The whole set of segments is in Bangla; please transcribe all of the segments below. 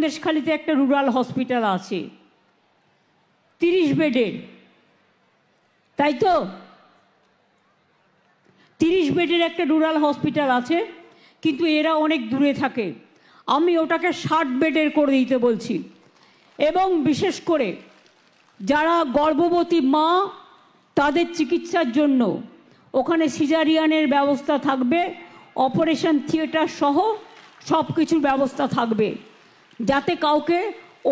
সন্দেশখালীতে একটা রুরাল হসপিটাল আছে 30 বেডের, তাই তো? 30 বেডের একটা রুরাল হসপিটাল আছে, কিন্তু এরা অনেক দূরে থাকে। আমি ওটাকে 60 বেডের করে দিতে বলছি। এবং বিশেষ করে যারা গর্ভবতী মা তাদের চিকিৎসার জন্য ওখানে সিজারিয়ানের ব্যবস্থা থাকবে, অপারেশন থিয়েটার সহ সব কিছুর ব্যবস্থা থাকবে, যাতে কাউকে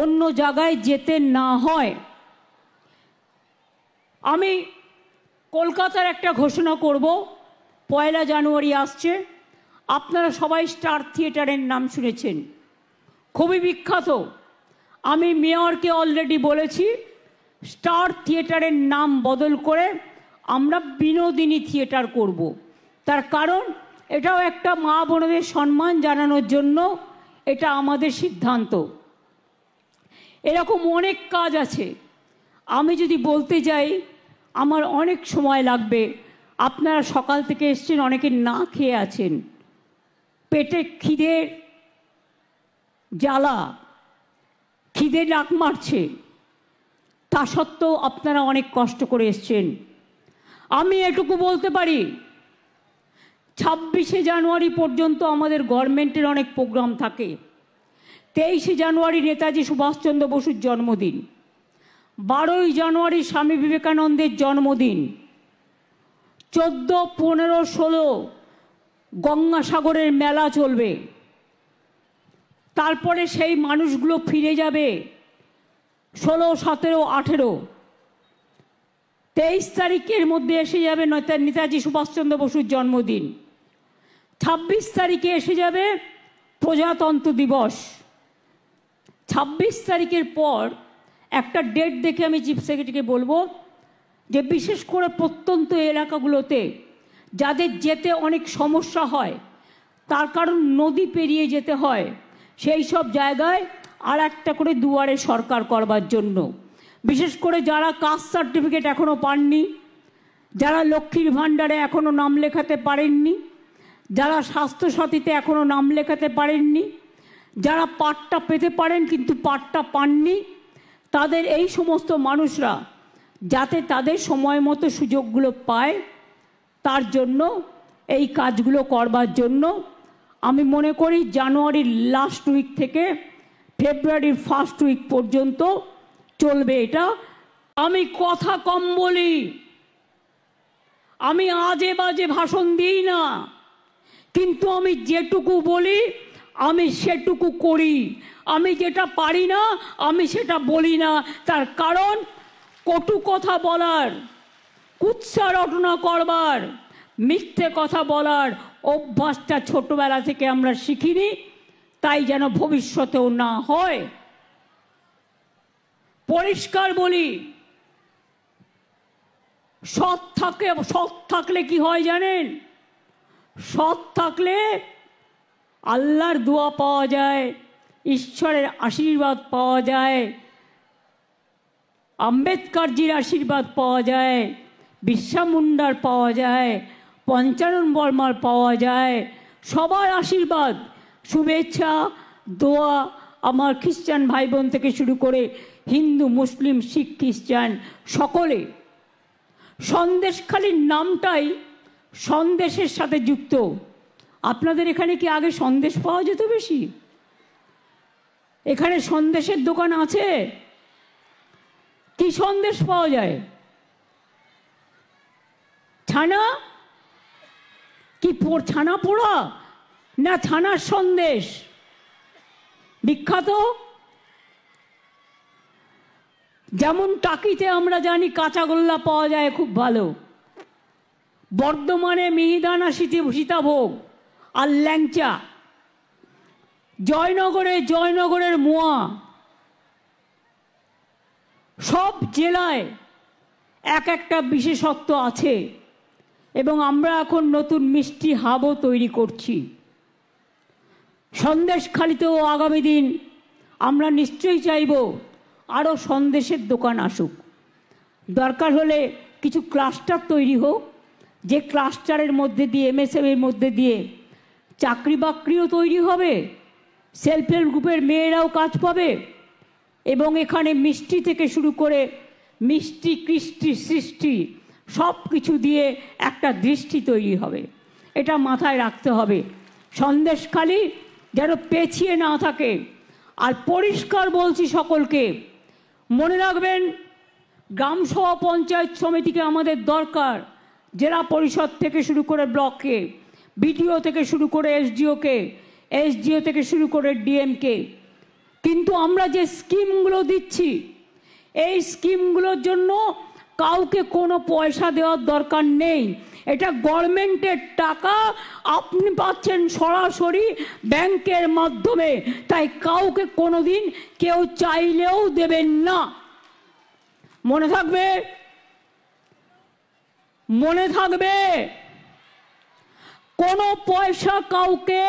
অন্য জায়গায় যেতে না হয়। আমি কলকাতার একটা ঘোষণা করব, 1 জানুয়ারি আসছে। আপনারা সবাই স্টার থিয়েটারের নাম শুনেছেন, খুবই বিখ্যাত। আমি মেয়রকে অলরেডি বলেছি স্টার থিয়েটারের নাম বদল করে আমরা বিনোদিনী থিয়েটার করব। তার কারণ এটাও একটা মা বোনদের সম্মান জানানোর জন্য এটা আমাদের সিদ্ধান্ত। এরকম অনেক কাজ আছে, আমি যদি বলতে যাই আমার অনেক সময় লাগবে। আপনারা সকাল থেকে এসছেন, অনেকে না খেয়ে আছেন, পেটে খিদের জ্বালা, খিদে ডাক মারছে, তা সত্ত্বেও আপনারা অনেক কষ্ট করে এসছেন। আমি এটুকু বলতে পারি 26শে জানুয়ারি পর্যন্ত আমাদের গভর্নমেন্টের অনেক প্রোগ্রাম থাকে। 23শে জানুয়ারি নেতাজি সুভাষচন্দ্র বসুর জন্মদিন, 12ই জানুয়ারি স্বামী বিবেকানন্দের জন্মদিন, 14, 15, 16 গঙ্গাসাগরের মেলা চলবে। তারপরে সেই মানুষগুলো ফিরে যাবে 16, 17, 18, 23 তারিখের মধ্যে এসে যাবে নেতাজি সুভাষচন্দ্র বসুর জন্মদিন। 26 তারিখে এসে যাবে প্রজাতন্ত্র দিবস। 26 তারিখের পর একটা ডেট দেখে আমি চিফ সেক্রেটারিকে বলবো যে বিশেষ করে প্রত্যন্ত এলাকাগুলোতে যাদের যেতে অনেক সমস্যা হয়, তার কারণ নদী পেরিয়ে যেতে হয়, সেই সব জায়গায় আর একটা করে দুয়ারে সরকার করবার জন্য। বিশেষ করে যারা কাস্ট সার্টিফিকেট এখনও পাননি, যারা লক্ষ্মীর ভাণ্ডারে এখনও নাম লেখাতে পারেননি, যারা স্বাস্থ্যসাথীতে এখনও নাম লেখাতে পারেননি, যারা পাট্টা পেতে পারেন কিন্তু পাট্টা পাননি, তাদের এই সমস্ত মানুষরা যাতে তাদের সময় মতো সুযোগগুলো পায়, তার জন্য এই কাজগুলো করবার জন্য আমি মনে করি জানুয়ারির লাস্ট উইক থেকে ফেব্রুয়ারির ফার্স্ট উইক পর্যন্ত চলবে এটা। আমি কথা কম বলি, আমি আজে বাজে ভাষণ দিই না, কিন্তু আমি যেটুকু বলি আমি সেটুকু করি। আমি যেটা পারি না আমি সেটা বলি না। তার কারণ কটু কথা বলার, কুৎসা রটনা করবার, মিথ্যে কথা বলার অভ্যাসটা ছোটবেলা থেকে আমরা শিখিনি, তাই যেন ভবিষ্যতেও না হয়। পরিষ্কার বলি, সৎ থাকলে কি হয় জানেন? সৎ থাকলে আল্লাহর দোয়া পাওয়া যায়, ঈশ্বরের আশীর্বাদ পাওয়া যায়, আম্বেদকরজির আশীর্বাদ পাওয়া যায়, বিরসা মুন্ডার পাওয়া যায়, পঞ্চানন বর্মার পাওয়া যায়, সবার আশীর্বাদ, শুভেচ্ছা, দোয়া আমার খ্রিস্টান ভাই বোন থেকে শুরু করে হিন্দু, মুসলিম, শিখ, খ্রিস্টান সকলে। সন্দেশখালীর নামটাই সন্দেশের সাথে যুক্ত। আপনাদের এখানে কি আগে সন্দেশ পাওয়া যেত বেশি? এখানে সন্দেশের দোকান আছে? কি সন্দেশ পাওয়া যায়? ছানা কি? ছানা পোড়া না ছানার সন্দেশ বিখ্যাত? যেমন টাকিতে আমরা জানি কাঁচাগোল্লা পাওয়া যায় খুব ভালো, বর্ধমানে মিহিদানা সীতাভোগ আর ল্যাংচা, জয়নগরের মোয়া, সব জেলায় এক একটা বিশেষত্ব আছে। এবং আমরা এখন নতুন মিষ্টি হাবও তৈরি করছি। সন্দেশখালীতেও আগামী দিন আমরা নিশ্চয়ই চাইব আরও সন্দেশের দোকান আসুক। দরকার হলে কিছু ক্লাস্টার তৈরি হোক, যে ক্লাস্টারের মধ্যে দিয়ে, এমএসএমের মধ্যে দিয়ে চাকরি বাকরিও তৈরি হবে, সেলফ হেল্প গ্রুপের মেয়েরাও কাজ পাবে এবং এখানে মিষ্টি থেকে শুরু করে মিষ্টি কৃষ্টি সৃষ্টি সব কিছু দিয়ে একটা দৃষ্টি তৈরি হবে। এটা মাথায় রাখতে হবে। সন্দেশখালি যেন পেছিয়ে না থাকে। আর পরিষ্কার বলছি সকলকে, মনে রাখবেন গ্রামসভা পঞ্চায়েত সমিতিকে আমাদের দরকার, জেলা পরিষদ থেকে শুরু করে ব্লককে, বিডিও থেকে শুরু করে এসডিওকে, এসডিও থেকে শুরু করে ডিএমকে। কিন্তু আমরা যে স্কিমগুলো দিচ্ছি এই স্কিমগুলোর জন্য কাউকে কোনো পয়সা দেওয়ার দরকার নেই। এটা গভর্নমেন্টের টাকা, আপনি পাচ্ছেন সরাসরি ব্যাংকের মাধ্যমে, তাই কাউকে কোনোদিন কেউ চাইলেও দেবেন না। মনে থাকবে, মনে থাকবে, কোনো পয়সা কাউকে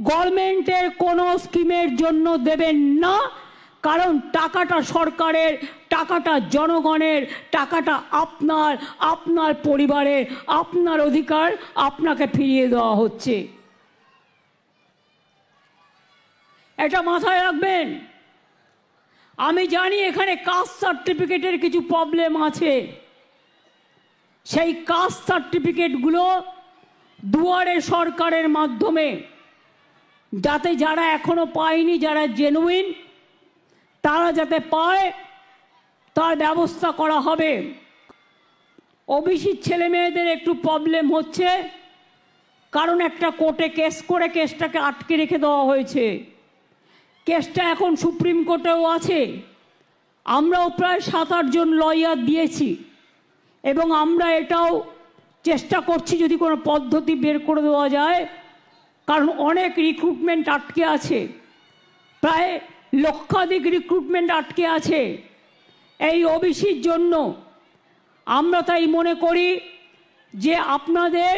গভর্নমেন্টের কোনো স্কিমের জন্য দেবেন না, কারণ টাকাটা সরকারের, টাকাটা জনগণের, টাকাটা আপনার, আপনার পরিবারের, আপনার অধিকার আপনাকে ফিরিয়ে দেওয়া হচ্ছে। এটা মাথায় রাখবেন। আমি জানি এখানে কাস্ট সার্টিফিকেটের কিছু প্রবলেম আছে। সেই কাস্ট সার্টিফিকেটগুলো দুয়ারে সরকারের মাধ্যমে, যাতে যারা এখনো পায়নি, যারা জেনুইন তারা যাতে পায় তার ব্যবস্থা করা হবে। ওবিসি ছেলে মেয়েদের একটু প্রবলেম হচ্ছে, কারণ একটা কোর্টে কেস করে কেসটাকে আটকে রেখে দেওয়া হয়েছে। কেসটা এখন সুপ্রিম কোর্টেও আছে। আমরাও প্রায় 7-8 জন লয়ার দিয়েছি এবং আমরা এটাও চেষ্টা করছি যদি কোনো পদ্ধতি বের করে দেওয়া যায়, কারণ অনেক রিক্রুটমেন্ট আটকে আছে, প্রায় লক্ষাধিক রিক্রুটমেন্ট আটকে আছে এই ওবিসির জন্য। আমরা তাই মনে করি যে আপনাদের,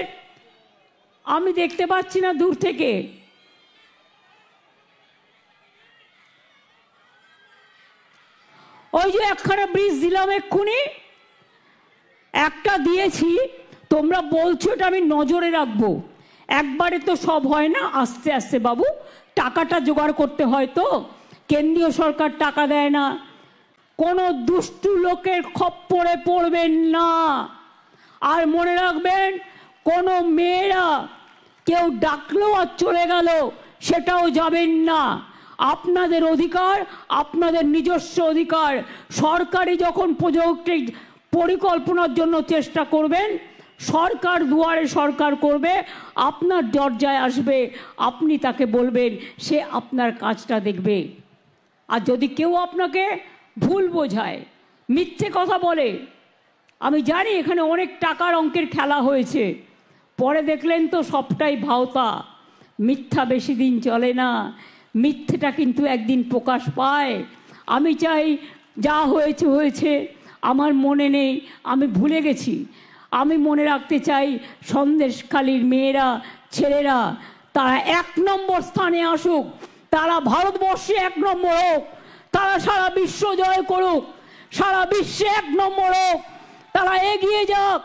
আমি দেখতে পাচ্ছি না দূর থেকে, ওই যে একখানা ব্রিজ দিলাম এক্ষুনি, একটা দিয়েছি, তোমরা বলছো এটা আমি নজরে রাখবো। একবারে তো সব হয় না, আস্তে আস্তে বাবু, টাকাটা জোগাড় করতে হয় তো, কেন্দ্রীয় সরকার টাকা দেয় না। কোনো দুষ্টু লোকের খপ্পরে পড়বেন না। আর মনে রাখবেন, কোনো মেয়েরা কেউ ডাকলো আর চলে গেল সেটাও যাবেন না। আপনাদের অধিকার, আপনাদের নিজস্ব অধিকার। সরকারি যখন প্রজেক্ট পরিকল্পনার জন্য চেষ্টা করবেন, সরকার দুয়ারে সরকার করবে, আপনার দরজায় আসবে, আপনি তাকে বলবেন, সে আপনার কাজটা দেখবে। আর যদি কেউ আপনাকে ভুল বোঝায়, মিথ্যে কথা বলে, আমি জানি এখানে অনেক টাকার অঙ্কের খেলা হয়েছে, পরে দেখলেন তো সবটাই ভাওতা। মিথ্যা বেশি দিন চলে না, মিথ্যেটা কিন্তু একদিন প্রকাশ পায়। আমি চাই যা হয়েছে হয়েছে, আমার মনে নেই, আমি ভুলে গেছি। আমি মনে রাখতে চাই সন্দেশখালীর মেয়েরা, ছেলেরা তারা 1 নম্বর স্থানে আসুক, তারা ভারতবর্ষে 1 নম্বর হোক, তারা সারা বিশ্ব জয় করুক, সারা বিশ্বে 1 নম্বর হোক, তারা এগিয়ে যাক।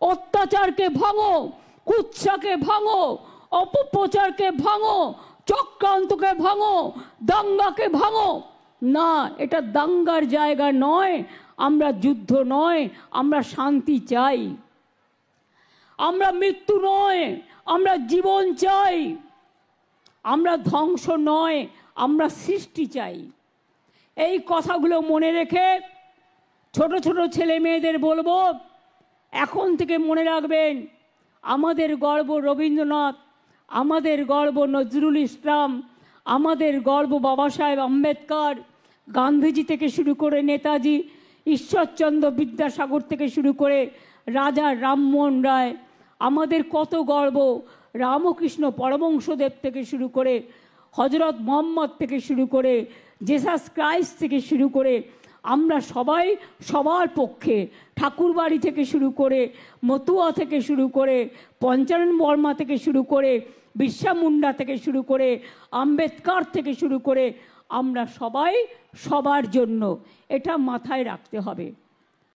অত্যাচারকে ভাঙো, কুৎসাকে ভাঙো, অপপ্রচারকে ভাঙো, চক্রান্তকে ভাঙো, দাঙ্গাকে ভাঙো। না, এটা দাঙ্গার জায়গা নয়, আমরা যুদ্ধ নয়, আমরা শান্তি চাই। আমরা মৃত্যু নয়, আমরা জীবন চাই। আমরা ধ্বংস নয়, আমরা সৃষ্টি চাই। এই কথাগুলো মনে রেখে ছোট ছোট ছেলে মেয়েদের বলবো, এখন থেকে মনে রাখবেন, আমাদের গর্ব রবীন্দ্রনাথ, আমাদের গর্ব নজরুল ইসলাম, আমাদের গর্ব বাবা সাহেব আম্বেদকর, গান্ধীজি থেকে শুরু করে নেতাজি, ঈশ্বরচন্দ্র বিদ্যাসাগর থেকে শুরু করে রাজা রামমোহন রায়, আমাদের কত গর্ব রামকৃষ্ণ পরমহংসদেব থেকে শুরু করে হজরত মোহাম্মদ থেকে শুরু করে জেসাস ক্রাইস্ট থেকে শুরু করে আমরা সবাই সবার পক্ষে, ঠাকুরবাড়ি থেকে শুরু করে মতুয়া থেকে শুরু করে পঞ্চানন বর্মা থেকে শুরু করে বিরসা মুন্ডা থেকে শুরু করে আম্বেদকর থেকে শুরু করে আমরা সবাই সবার জন্য, এটা মাথায় রাখতে হবে।